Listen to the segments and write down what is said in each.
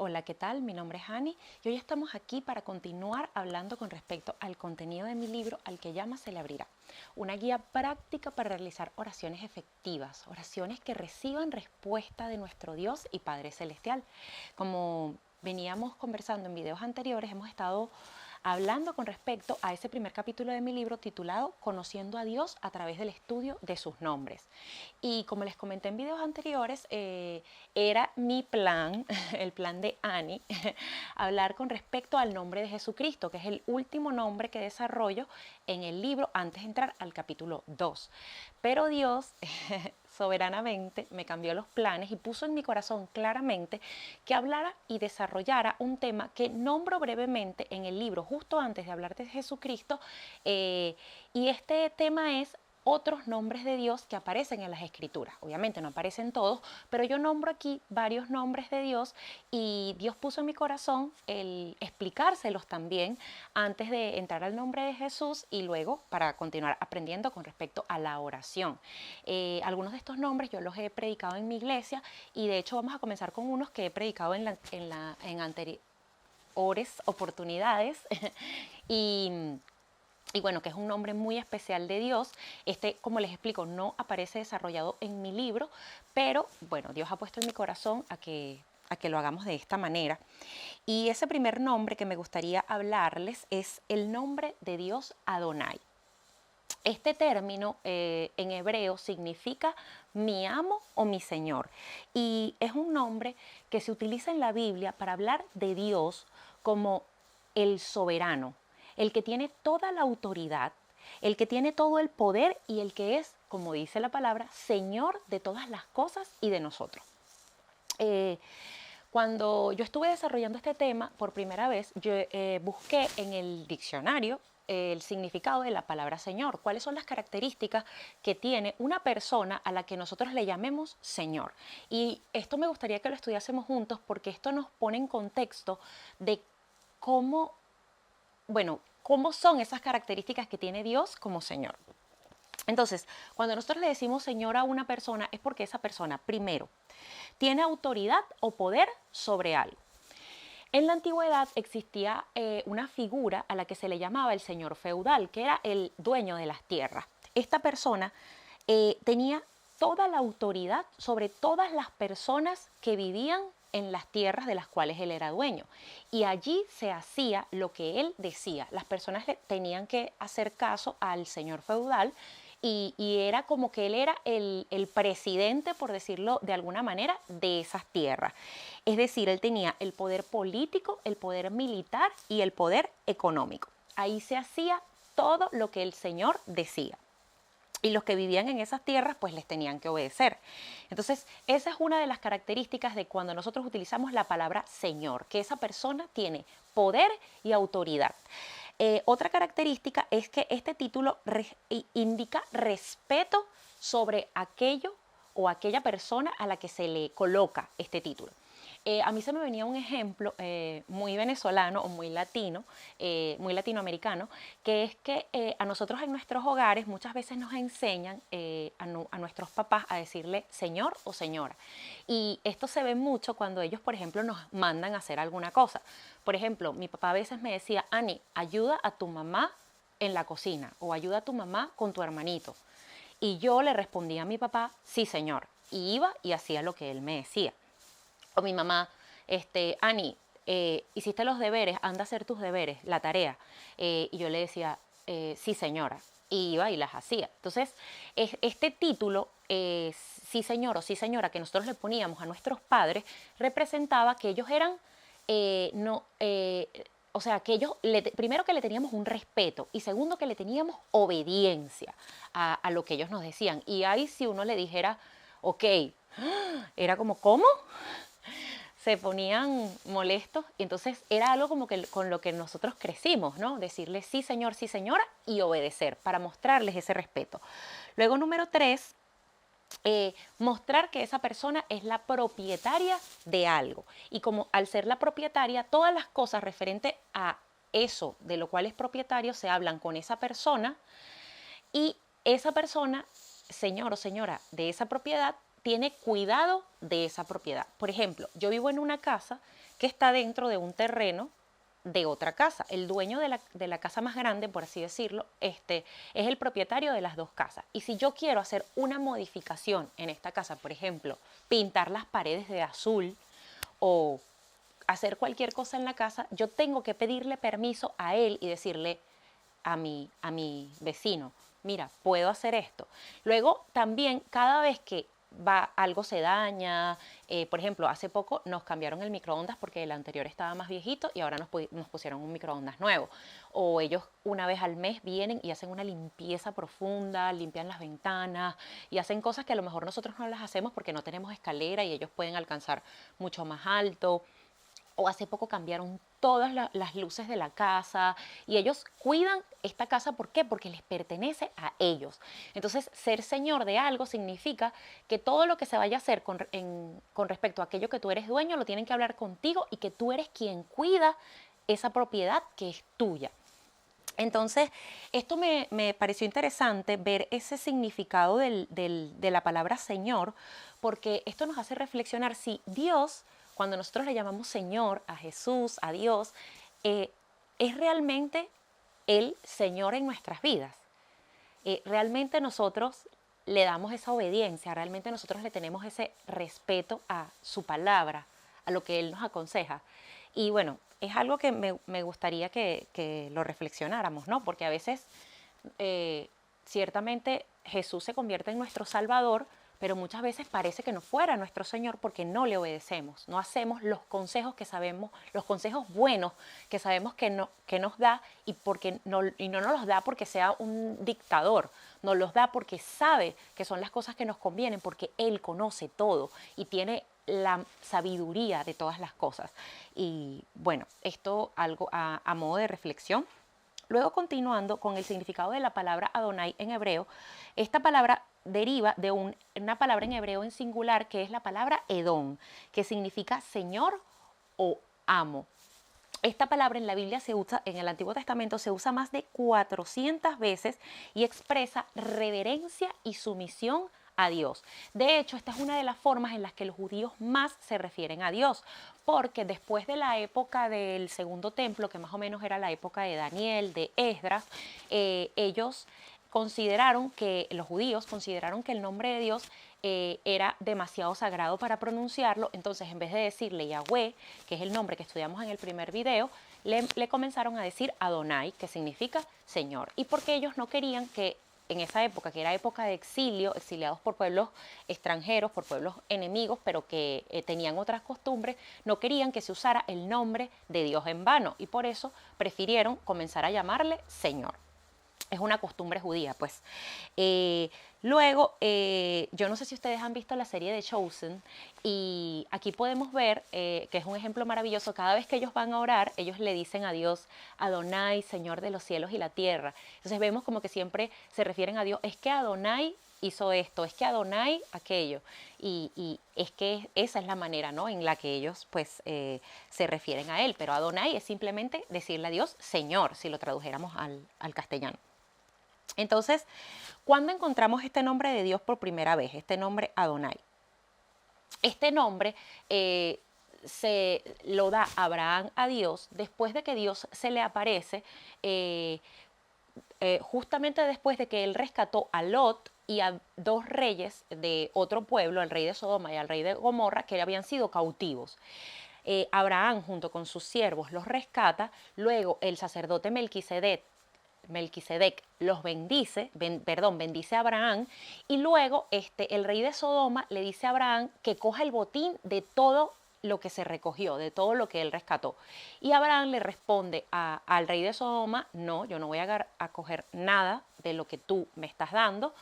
Hola, ¿qué tal? Mi nombre es Ani y hoy estamos aquí para continuar hablando con respecto al contenido de mi libro Al que llama se le abrirá. Una guía práctica para realizar oraciones efectivas, oraciones que reciban respuesta de nuestro Dios y Padre Celestial. Como veníamos conversando en videos anteriores, hemos estado hablando con respecto a ese primer capítulo de mi libro titulado Conociendo a Dios a través del estudio de sus nombres. Y como les comenté en videos anteriores, era mi plan, el plan de Ani, hablar con respecto al nombre de Jesucristo, que es el último nombre que desarrollo en el libro antes de entrar al capítulo 2. Pero Dios soberanamente me cambió los planes y puso en mi corazón claramente que hablara y desarrollara un tema que nombro brevemente en el libro justo antes de hablar de Jesucristo, y este tema es otros nombres de Dios que aparecen en las escrituras. Obviamente no aparecen todos, pero yo nombro aquí varios nombres de Dios y Dios puso en mi corazón el explicárselos también antes de entrar al nombre de Jesús y luego para continuar aprendiendo con respecto a la oración. Algunos de estos nombres yo los he predicado en mi iglesia y de hecho vamos a comenzar con unos que he predicado en anteriores oportunidades y bueno, que es un nombre muy especial de Dios. Este, como les explico, no aparece desarrollado en mi libro, pero bueno, Dios ha puesto en mi corazón a que lo hagamos de esta manera. Y ese primer nombre que me gustaría hablarles es el nombre de Dios Adonai. Este término en hebreo significa mi amo o mi señor, y es un nombre que se utiliza en la Biblia para hablar de Dios como el soberano, el que tiene toda la autoridad, el que tiene todo el poder y el que es, como dice la palabra, Señor de todas las cosas y de nosotros. Eh, Cuando yo estuve desarrollando este tema por primera vez, yo busqué en el diccionario el significado de la palabra Señor, cuáles son las características que tiene una persona a la que nosotros le llamemos Señor. Y esto me gustaría que lo estudiásemos juntos porque esto nos pone en contexto de cómo, bueno, cómo son esas características que tiene Dios como Señor. Entonces, cuando nosotros le decimos Señor a una persona es porque esa persona, primero, tiene autoridad o poder sobre algo. En la antigüedad existía una figura a la que se le llamaba el señor feudal, que era el dueño de las tierras. Esta persona tenía toda la autoridad sobre todas las personas que vivían en las tierras de las cuales él era dueño. Y allí se hacía lo que él decía. Las personas tenían que hacer caso al señor feudal y era como que él era el presidente, por decirlo de alguna manera, de esas tierras. Es decir, él tenía el poder político, el poder militar y el poder económico. Ahí se hacía todo lo que el señor decía. Y los que vivían en esas tierras pues les tenían que obedecer. Entonces, esa es una de las características de cuando nosotros utilizamos la palabra Señor, que esa persona tiene poder y autoridad. Otra característica es que este título indica respeto sobre aquello o aquella persona a la que se le coloca este título. A mí se me venía un ejemplo muy venezolano o muy latinoamericano, que es que a nosotros en nuestros hogares muchas veces nos enseñan a nuestros papás a decirle señor o señora. Y esto se ve mucho cuando ellos, por ejemplo, nos mandan a hacer alguna cosa. Por ejemplo, mi papá a veces me decía, Ani, ayuda a tu mamá en la cocina o ayuda a tu mamá con tu hermanito. Y yo le respondía a mi papá, sí señor, y iba y hacía lo que él me decía. O mi mamá, Ani, hiciste los deberes, anda a hacer tus deberes, la tarea. Y yo le decía, sí señora, y iba y las hacía. Entonces, este título, sí señor o sí señora, que nosotros le poníamos a nuestros padres, representaba que ellos eran, no, o sea, que ellos, primero que le teníamos un respeto y segundo que le teníamos obediencia a lo que ellos nos decían. Y ahí si uno le dijera, ok, era como, ¿cómo? Se ponían molestos y entonces era algo como que con lo que nosotros crecimos, ¿no? Decirle sí señor, sí señora y obedecer para mostrarles ese respeto. Luego número 3, mostrar que esa persona es la propietaria de algo y como al ser la propietaria todas las cosas referentes a eso de lo cual es propietario se hablan con esa persona y esa persona, señor o señora de esa propiedad, tiene cuidado de esa propiedad. Por ejemplo, yo vivo en una casa que está dentro de un terreno de otra casa. El dueño de la casa más grande, por así decirlo, es el propietario de las dos casas. Y si yo quiero hacer una modificación en esta casa, por ejemplo, pintar las paredes de azul o hacer cualquier cosa en la casa, yo tengo que pedirle permiso a él y decirle a mi vecino, mira, puedo hacer esto. Luego también cada vez que algo se daña, por ejemplo, hace poco nos cambiaron el microondas porque el anterior estaba más viejito y ahora nos pusieron un microondas nuevo. O ellos una vez al mes vienen y hacen una limpieza profunda, limpian las ventanas y hacen cosas que a lo mejor nosotros no las hacemos porque no tenemos escalera y ellos pueden alcanzar mucho más alto. O hace poco cambiaron todas las luces de la casa y ellos cuidan esta casa. ¿Por qué? Porque les pertenece a ellos. Entonces, ser señor de algo significa que todo lo que se vaya a hacer con respecto a aquello que tú eres dueño, lo tienen que hablar contigo y que tú eres quien cuida esa propiedad que es tuya. Entonces, esto me pareció interesante ver ese significado de la palabra Señor, porque esto nos hace reflexionar si Dios, cuando nosotros le llamamos Señor a Jesús, a Dios, es realmente el Señor en nuestras vidas. Realmente nosotros le damos esa obediencia, realmente nosotros le tenemos ese respeto a su palabra, a lo que Él nos aconseja. Y bueno, es algo que me gustaría que lo reflexionáramos, ¿no? Porque a veces, ciertamente, Jesús se convierte en nuestro Salvador, pero muchas veces parece que no fuera nuestro Señor porque no le obedecemos, no hacemos los consejos que sabemos, los consejos buenos que sabemos que nos da y no nos los da porque sea un dictador, nos los da porque sabe que son las cosas que nos convienen, porque Él conoce todo y tiene la sabiduría de todas las cosas. Y bueno, esto algo a modo de reflexión. Luego, continuando con el significado de la palabra Adonai en hebreo, esta palabra deriva de una palabra en hebreo en singular que es la palabra Edom, que significa señor o amo. Esta palabra en la Biblia se usa, en el Antiguo Testamento se usa más de 400 veces y expresa reverencia y sumisión a Dios. De hecho, esta es una de las formas en las que los judíos más se refieren a Dios, porque después de la época del Segundo Templo, que más o menos era la época de Daniel, de Esdras, los judíos consideraron que el nombre de Dios era demasiado sagrado para pronunciarlo. Entonces, en vez de decirle Yahweh, que es el nombre que estudiamos en el primer video, le comenzaron a decir Adonai, que significa Señor. Y porque ellos no querían que en esa época, que era época de exilio, exiliados por pueblos extranjeros, por pueblos enemigos, pero que tenían otras costumbres, no querían que se usara el nombre de Dios en vano y por eso prefirieron comenzar a llamarle Señor. Es una costumbre judía, pues. Luego, yo no sé si ustedes han visto la serie de Chosen y aquí podemos ver, que es un ejemplo maravilloso, cada vez que ellos van a orar, ellos le dicen a Dios, Adonai, Señor de los cielos y la tierra. Entonces vemos como que siempre se refieren a Dios, es que Adonai hizo esto, es que Adonai aquello. Y es que esa es la manera, ¿no?, en la que ellos pues se refieren a Él. Pero Adonai es simplemente decirle a Dios Señor, si lo tradujéramos al castellano. Entonces, ¿cuándo encontramos este nombre de Dios por primera vez? Este nombre Adonai. Este nombre se lo da Abraham a Dios después de que Dios se le aparece, justamente después de que él rescató a Lot y a dos reyes de otro pueblo, al rey de Sodoma y al rey de Gomorra, que habían sido cautivos. Abraham, junto con sus siervos, los rescata. Luego el sacerdote Melquisedec los bendice a Abraham, y luego el rey de Sodoma le dice a Abraham que coja el botín de todo lo que se recogió, de todo lo que él rescató. Y Abraham le responde al rey de Sodoma, no, yo no voy a coger nada de lo que tú me estás dando,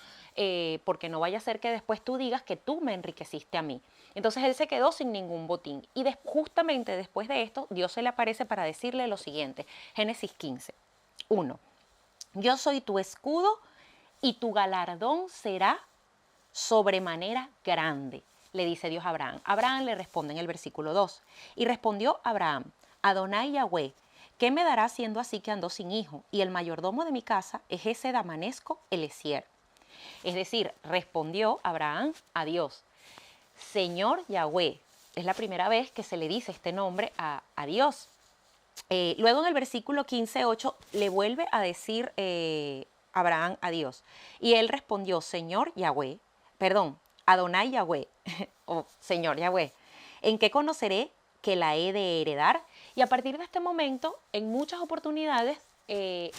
porque no vaya a ser que después tú digas que tú me enriqueciste a mí. Entonces él se quedó sin ningún botín. Y justamente después de esto, Dios se le aparece para decirle lo siguiente, Génesis 15, 1. Yo soy tu escudo y tu galardón será sobremanera grande, le dice Dios a Abraham. Abraham le responde en el versículo 2. Y respondió Abraham, Adonai Yahweh, ¿qué me dará siendo así que ando sin hijo? Y el mayordomo de mi casa es ese Damanesco Eliezer. Es decir, respondió Abraham a Dios. Señor Yahweh. Es la primera vez que se le dice este nombre a Dios. Luego en el versículo 15:8 le vuelve a decir Abraham a Dios. Y él respondió, Señor Yahweh, perdón, Adonai Yahweh, o Señor Yahweh, ¿en qué conoceré que la he de heredar? Y a partir de este momento, en muchas oportunidades,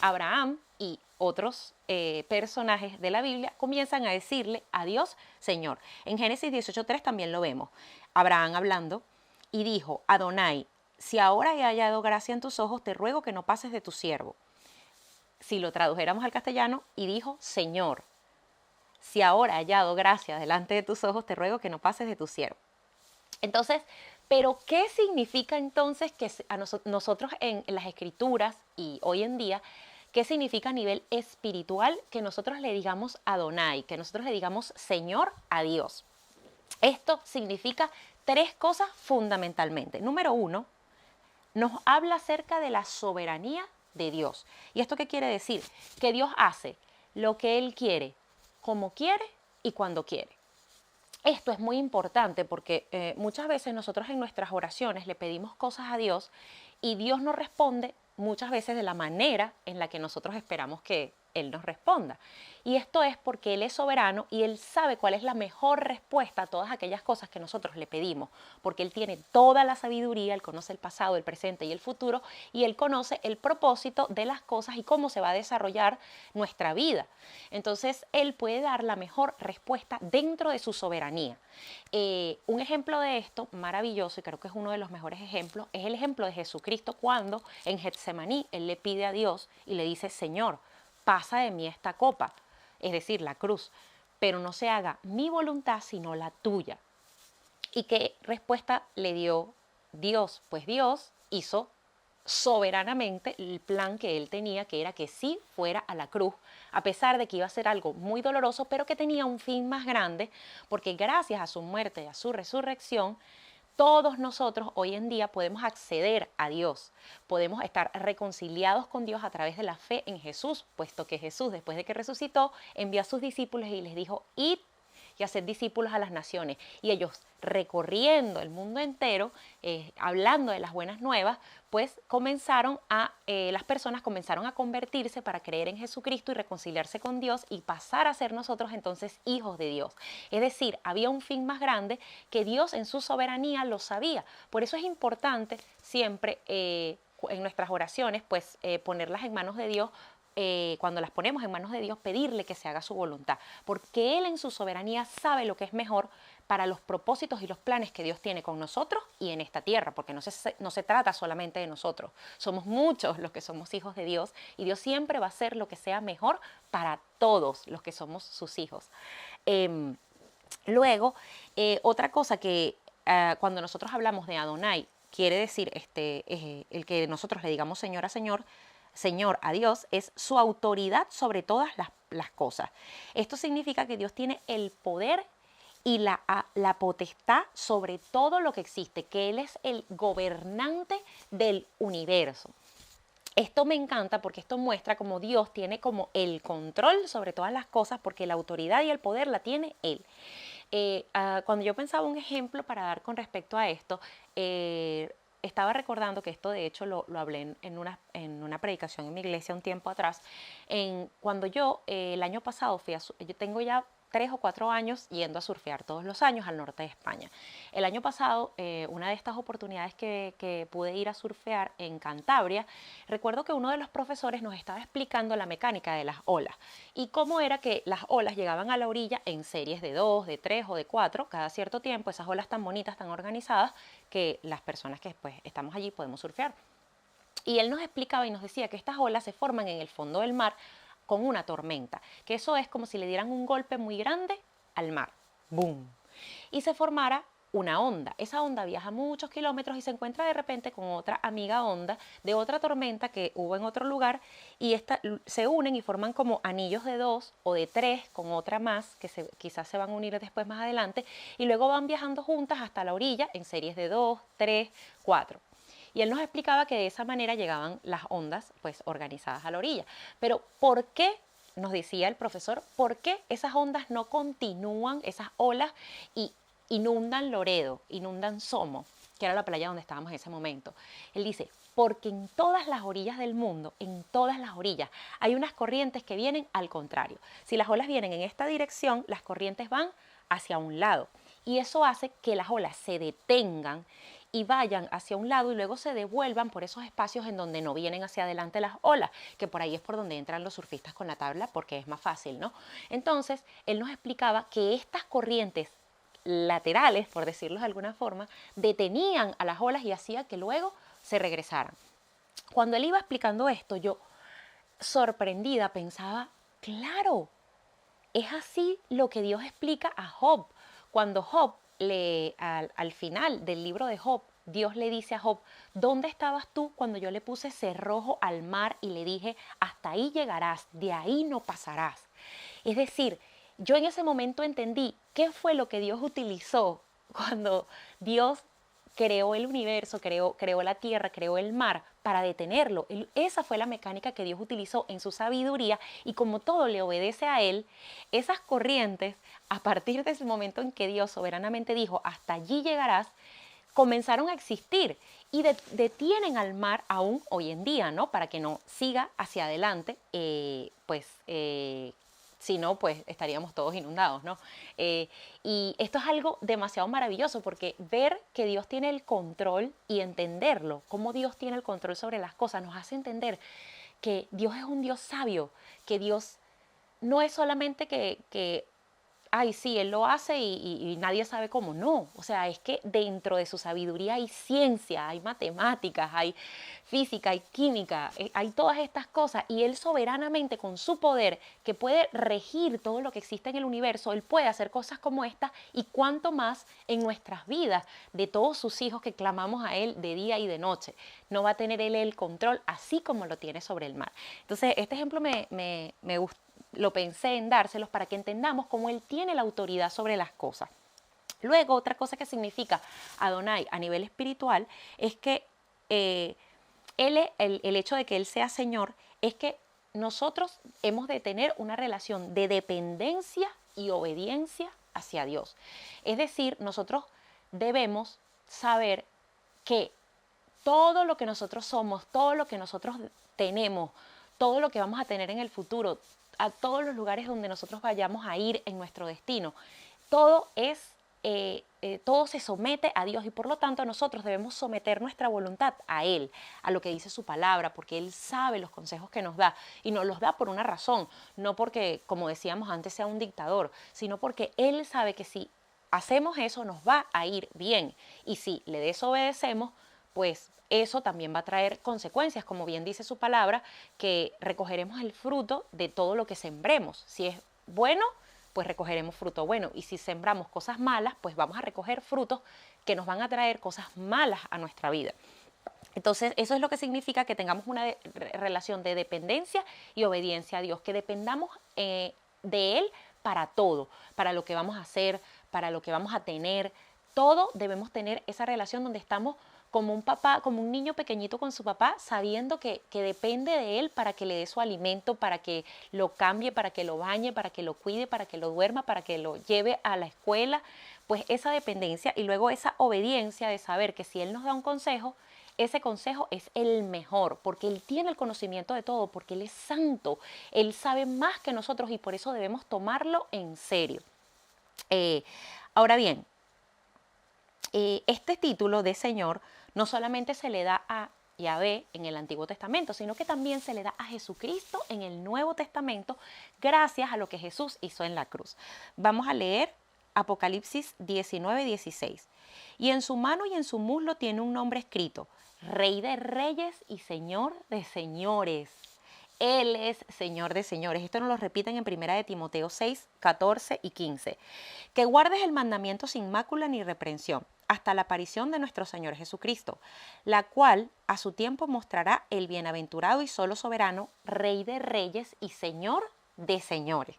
Abraham y otros personajes de la Biblia comienzan a decirle a Dios, Señor. En Génesis 18:3 también lo vemos. Abraham hablando y dijo, Adonai, si ahora he hallado gracia en tus ojos, te ruego que no pases de tu siervo. Si lo tradujéramos al castellano, y dijo, Señor, si ahora he hallado gracia delante de tus ojos, te ruego que no pases de tu siervo. Entonces, ¿pero qué significa entonces que a nosotros en las escrituras y hoy en día, qué significa a nivel espiritual que nosotros le digamos Adonai, que nosotros le digamos Señor a Dios? Esto significa tres cosas fundamentalmente. Número uno, nos habla acerca de la soberanía de Dios. ¿Y esto qué quiere decir? Que Dios hace lo que Él quiere, como quiere y cuando quiere. Esto es muy importante porque muchas veces nosotros en nuestras oraciones le pedimos cosas a Dios y Dios nos responde muchas veces de la manera en la que nosotros esperamos que Él nos responda. Y esto es porque Él es soberano y Él sabe cuál es la mejor respuesta a todas aquellas cosas que nosotros le pedimos, porque Él tiene toda la sabiduría, Él conoce el pasado, el presente y el futuro, y Él conoce el propósito de las cosas y cómo se va a desarrollar nuestra vida. Entonces, Él puede dar la mejor respuesta dentro de su soberanía. Un ejemplo de esto maravilloso, y creo que es uno de los mejores ejemplos, es el ejemplo de Jesucristo cuando en Getsemaní Él le pide a Dios y le dice, Señor, pasa de mí esta copa, es decir, la cruz, pero no se haga mi voluntad sino la tuya. ¿Y qué respuesta le dio Dios? Pues Dios hizo soberanamente el plan que él tenía, que era que sí fuera a la cruz, a pesar de que iba a ser algo muy doloroso, pero que tenía un fin más grande, porque gracias a su muerte y a su resurrección, todos nosotros hoy en día podemos acceder a Dios, podemos estar reconciliados con Dios a través de la fe en Jesús, puesto que Jesús, después de que resucitó, envió a sus discípulos y les dijo, id y hacer discípulos a las naciones. Y ellos recorriendo el mundo entero, hablando de las buenas nuevas, pues las personas comenzaron a convertirse para creer en Jesucristo y reconciliarse con Dios y pasar a ser nosotros entonces hijos de Dios. Es decir, había un fin más grande que Dios en su soberanía lo sabía. Por eso es importante siempre en nuestras oraciones, pues ponerlas en manos de Dios, cuando las ponemos en manos de Dios, pedirle que se haga su voluntad, porque Él en su soberanía sabe lo que es mejor para los propósitos y los planes que Dios tiene con nosotros y en esta tierra, porque no se trata solamente de nosotros, somos muchos los que somos hijos de Dios y Dios siempre va a hacer lo que sea mejor para todos los que somos sus hijos. Luego, otra cosa que cuando nosotros hablamos de Adonai, quiere decir el que nosotros le digamos Señor a Señor, Señor a Dios, es su autoridad sobre todas las cosas. Esto significa que Dios tiene el poder y la potestad sobre todo lo que existe, que Él es el gobernante del universo. Esto me encanta porque esto muestra cómo Dios tiene como el control sobre todas las cosas, porque la autoridad y el poder la tiene Él. Cuando yo pensaba un ejemplo para dar con respecto a esto, estaba recordando que esto de hecho lo hablé en una predicación en mi iglesia un tiempo atrás, cuando yo el año pasado yo tengo ya 3 o 4 años yendo a surfear todos los años al norte de España. El año pasado, una de estas oportunidades que pude ir a surfear en Cantabria, recuerdo que uno de los profesores nos estaba explicando la mecánica de las olas y cómo era que las olas llegaban a la orilla en series de 2, de 3 o de 4, cada cierto tiempo, esas olas tan bonitas, tan organizadas, que las personas que pues, estamos allí podemos surfear. Y él nos explicaba y nos decía que estas olas se forman en el fondo del mar con una tormenta, que eso es como si le dieran un golpe muy grande al mar, ¡boom! Y se formara una onda. Esa onda viaja muchos kilómetros y se encuentra de repente con otra amiga onda de otra tormenta que hubo en otro lugar y se unen y forman como anillos de 2 o de 3 con otra más que quizás se van a unir después más adelante y luego van viajando juntas hasta la orilla en series de 2, 3, 4. Y él nos explicaba que de esa manera llegaban las ondas pues organizadas a la orilla. Pero ¿por qué? Nos decía el profesor, ¿por qué esas ondas no continúan, esas olas, y inundan Loredo, inundan Somo, que era la playa donde estábamos en ese momento. Él dice, porque en todas las orillas del mundo, en todas las orillas, hay unas corrientes que vienen al contrario. Si las olas vienen en esta dirección, las corrientes van hacia un lado. Y eso hace que las olas se detengan y vayan hacia un lado y luego se devuelvan por esos espacios en donde no vienen hacia adelante las olas, que por ahí es por donde entran los surfistas con la tabla porque es más fácil, ¿no? Entonces, él nos explicaba que estas corrientes laterales, por decirlo de alguna forma, detenían a las olas y hacía que luego se regresaran. Cuando él iba explicando esto, yo sorprendida pensaba, claro, es así lo que Dios explica a Job. Cuando Job, al final del libro de Job, Dios le dice a Job, ¿dónde estabas tú cuando yo le puse cerrojo al mar y le dije, hasta ahí llegarás, de ahí no pasarás? Es decir, yo en ese momento entendí qué fue lo que Dios utilizó cuando Dios creó el universo, creó la tierra, creó el mar para detenerlo. Esa fue la mecánica que Dios utilizó en su sabiduría y como todo le obedece a Él, esas corrientes, a partir de ese momento en que Dios soberanamente dijo, hasta allí llegarás, comenzaron a existir y detienen al mar aún hoy en día, ¿no? Para que no siga hacia adelante, si no, pues estaríamos todos inundados, ¿no? Y esto es algo demasiado maravilloso porque ver que Dios tiene el control y entenderlo, cómo Dios tiene el control sobre las cosas, nos hace entender que Dios es un Dios sabio, que Dios no es solamente que ay, sí, él lo hace y nadie sabe cómo. No, o sea, es que dentro de su sabiduría hay ciencia, hay matemáticas, hay física, hay química, hay todas estas cosas. Y él soberanamente, con su poder, que puede regir todo lo que existe en el universo, él puede hacer cosas como esta y cuánto más en nuestras vidas de todos sus hijos que clamamos a él de día y de noche. No va a tener él el control así como lo tiene sobre el mar. Entonces, este ejemplo me gustó. Lo pensé en dárselos para que entendamos cómo él tiene la autoridad sobre las cosas. Luego, otra cosa que significa Adonai a nivel espiritual es que el hecho de que él sea Señor es que nosotros hemos de tener una relación de dependencia y obediencia hacia Dios. Es decir, nosotros debemos saber que todo lo que nosotros somos, todo lo que nosotros tenemos, todo lo que vamos a tener en el futuro, a todos los lugares donde nosotros vayamos a ir en nuestro destino, todo todo se somete a Dios y por lo tanto nosotros debemos someter nuestra voluntad a Él, a lo que dice su palabra, porque Él sabe los consejos que nos da y nos los da por una razón, no porque, como decíamos antes, sea un dictador, sino porque Él sabe que si hacemos eso nos va a ir bien y si le desobedecemos, pues eso también va a traer consecuencias, como bien dice su palabra, que recogeremos el fruto de todo lo que sembremos. Si es bueno, pues recogeremos fruto bueno. Y si sembramos cosas malas, pues vamos a recoger frutos que nos van a traer cosas malas a nuestra vida. Entonces, eso es lo que significa que tengamos una relación de dependencia y obediencia a Dios, que dependamos de Él para todo, para lo que vamos a hacer, para lo que vamos a tener. Todo debemos tener esa relación donde estamos como un papá, como un niño pequeñito con su papá, sabiendo que depende de él para que le dé su alimento, para que lo cambie, para que lo bañe, para que lo cuide, para que lo duerma, para que lo lleve a la escuela. Pues esa dependencia y luego esa obediencia de saber que si él nos da un consejo, ese consejo es el mejor, porque Él tiene el conocimiento de todo, porque Él es santo, Él sabe más que nosotros y por eso debemos tomarlo en serio. Ahora bien, este título de Señor no solamente se le da a Yahvé en el Antiguo Testamento, sino que también se le da a Jesucristo en el Nuevo Testamento gracias a lo que Jesús hizo en la cruz. Vamos a leer Apocalipsis 19:16. Y en su mano y en su muslo tiene un nombre escrito, Rey de Reyes y Señor de Señores. Él es Señor de señores. Esto nos lo repiten en 1 de Timoteo 6, 14 y 15. Que guardes el mandamiento sin mácula ni reprensión, hasta la aparición de nuestro Señor Jesucristo, la cual a su tiempo mostrará el bienaventurado y solo soberano, Rey de Reyes y Señor de señores.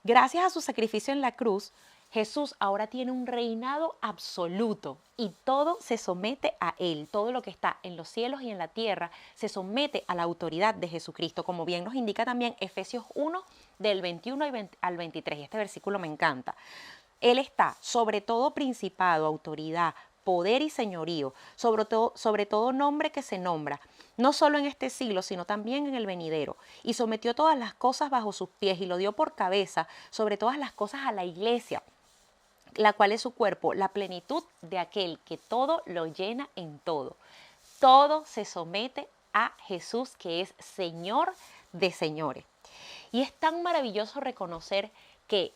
Gracias a su sacrificio en la cruz, Jesús ahora tiene un reinado absoluto y todo se somete a Él. Todo lo que está en los cielos y en la tierra se somete a la autoridad de Jesucristo, como bien nos indica también Efesios 1 del 21 al 23. Y este versículo me encanta. Él está sobre todo principado, autoridad, poder y señorío, sobre todo nombre que se nombra, no solo en este siglo, sino también en el venidero. Y sometió todas las cosas bajo sus pies y lo dio por cabeza sobre todas las cosas a la iglesia, la cual es su cuerpo, la plenitud de aquel que todo lo llena en todo. Todo se somete a Jesús, que es Señor de señores. Y es tan maravilloso reconocer que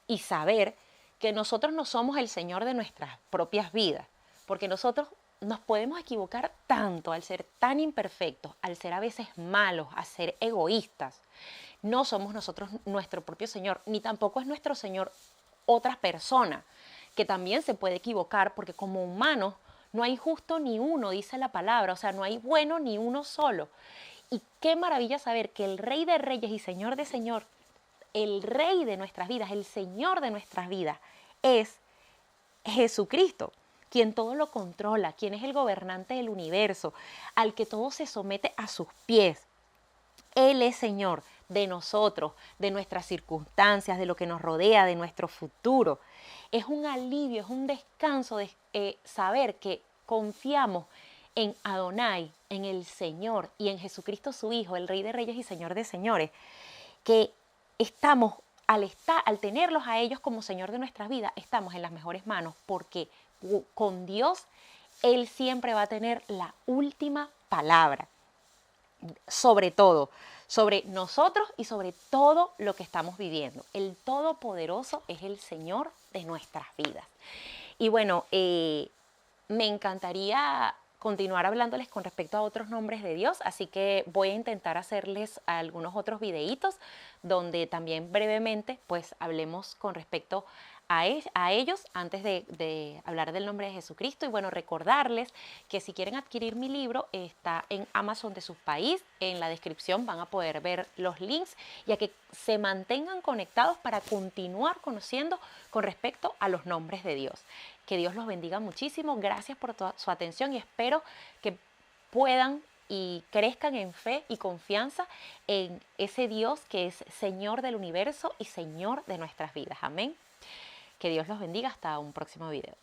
y saber que nosotros no somos el Señor de nuestras propias vidas, porque nosotros nos podemos equivocar tanto al ser tan imperfectos, al ser a veces malos, a ser egoístas. No somos nosotros nuestro propio Señor, ni tampoco es nuestro Señor otra persona, que también se puede equivocar, porque como humanos no hay justo ni uno, dice la palabra, o sea, no hay bueno ni uno solo. Y qué maravilla saber que el Rey de Reyes y Señor de Señor, el Rey de nuestras vidas, el Señor de nuestras vidas, es Jesucristo, quien todo lo controla, quien es el gobernante del universo, al que todo se somete a sus pies. Él es Señor de nosotros, de nuestras circunstancias, de lo que nos rodea, de nuestro futuro. Es un alivio, es un descanso de saber que confiamos en Adonai, en el Señor y en Jesucristo su Hijo, el Rey de Reyes y Señor de Señores, que estamos, al tenerlos a ellos como Señor de nuestras vidas, estamos en las mejores manos, porque con Dios Él siempre va a tener la última palabra, sobre todo, sobre nosotros y sobre todo lo que estamos viviendo. El Todopoderoso es el Señor de nuestras vidas. Y bueno, me encantaría continuar hablándoles con respecto a otros nombres de Dios, así que voy a intentar hacerles algunos otros videitos donde también brevemente pues hablemos con respecto a ellos antes de hablar del nombre de Jesucristo. Y bueno, recordarles que si quieren adquirir mi libro está en Amazon de su país, en la descripción van a poder ver los links y a que se mantengan conectados para continuar conociendo con respecto a los nombres de Dios. Que Dios los bendiga muchísimo, gracias por su atención y espero que puedan y crezcan en fe y confianza en ese Dios que es Señor del universo y Señor de nuestras vidas. Amén. Que Dios los bendiga, hasta un próximo video.